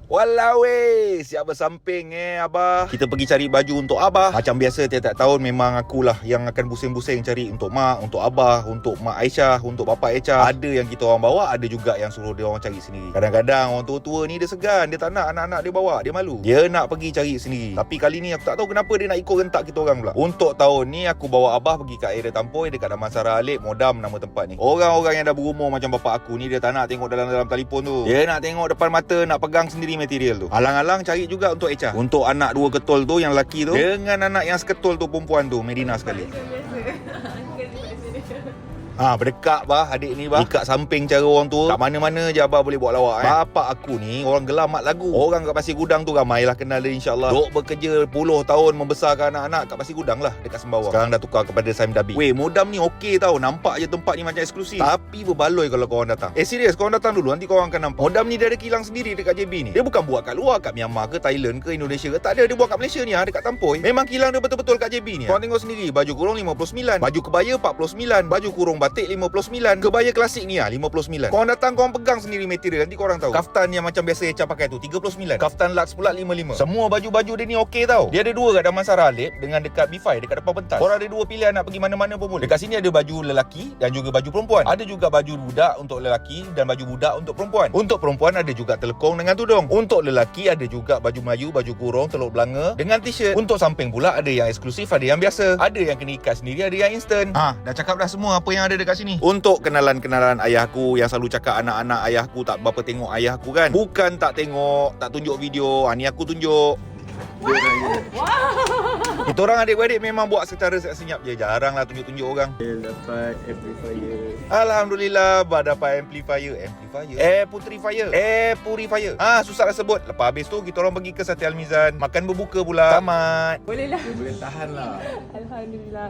Walau siap bersamping Abah. Kita pergi cari baju untuk Abah. Macam biasa tiap-tiap tahun memang akulah yang akan pusing-pusing cari untuk mak, untuk Abah, untuk mak Aisyah, untuk bapa Aisyah. Ada yang kita orang bawa, ada juga yang suruh dia orang cari sendiri. Kadang-kadang orang tua-tua ni dia segan, dia tak nak anak-anak dia bawa, dia malu. Dia nak pergi cari sendiri. Tapi kali ni aku tak tahu kenapa dia nak ikut rentak kita orang pula. Untuk tahun ni aku bawa Abah pergi kat area Tampoi dekat Damansara Alip, Modam nama tempat ni. Orang-orang yang dah berumur macam bapak aku ni dia tak nak tengok dalam telefon tu. Dia nak tengok depan mata, nak pegang sendiri material tu. Alang-alang cari juga untuk Echa. Untuk anak dua ketol tu, yang lelaki tu, dengan anak yang seketul tu perempuan tu, Medina sekali. Berdekat bah adik ni bah. Ikat samping cara orang tua. Kat mana-mana je Abah boleh buat lawak Bapak aku ni orang gelamat lagu. Orang kat Pasir Gudang tu ramailah kenal dia insyaAllah. Duk bekerja puluh tahun membesarkan anak-anak kat Pasir Gudang lah, dekat Sembawang. Sekarang dah tukar kepada Saim Dabi. Modam ni okey tau. Nampak je tempat ni macam eksklusif, tapi berbaloi kalau korang datang. Serius, korang datang dulu, nanti korang akan nampak. Modam ni dia ada kilang sendiri dekat JB ni. Dia bukan buat kat luar, kat Myanmar ke Thailand ke Indonesia ke. Tak ada, dia buat kat Malaysia ni dekat Tampoi. Memang kilang dia betul-betul kat JB ni. Korang tengok sendiri, baju kurung 59, baju kebaya 49, baju kurung batik 59, kebaya klasik ni 59. Korang datang, korang pegang sendiri material, nanti korang tahu. Kaftan yang macam biasa Echa pakai tu 39, kaftan Lux pula 55. Semua baju-baju dia ni okey tau. Dia ada dua kat Damansara Alip dengan dekat B5 dekat depan pentas. Korang ada dua pilihan nak pergi mana-mana pun boleh. Dekat sini ada baju lelaki dan juga baju perempuan. Ada juga baju budak untuk lelaki dan baju budak untuk perempuan. Untuk perempuan ada juga telekong dengan tudung. Untuk lelaki ada juga baju Melayu, baju kurung, teluk belanga dengan t-shirt. Untuk samping pula ada yang eksklusif, ada yang biasa. Ada yang kena ikat sendiri, ada yang instant. Dah cakap dah semua apa yang ada dekat sini. Untuk kenalan-kenalan ayahku yang selalu cakap anak-anak ayahku tak berapa tengok ayahku kan. Bukan tak tengok, tak tunjuk video. Ni aku tunjuk. Kita orang adik-beradik memang buat secara senyap je. Jarang lah tunjuk-tunjuk orang. Dapat amplifier. Alhamdulillah dapat amplifier. Air purifier. Susah nak sebut. Lepas habis tu kita orang pergi ke Sate Al-Mizan, makan berbuka pula. Tamat. Boleh lah. Boleh tahan lah. Alhamdulillah.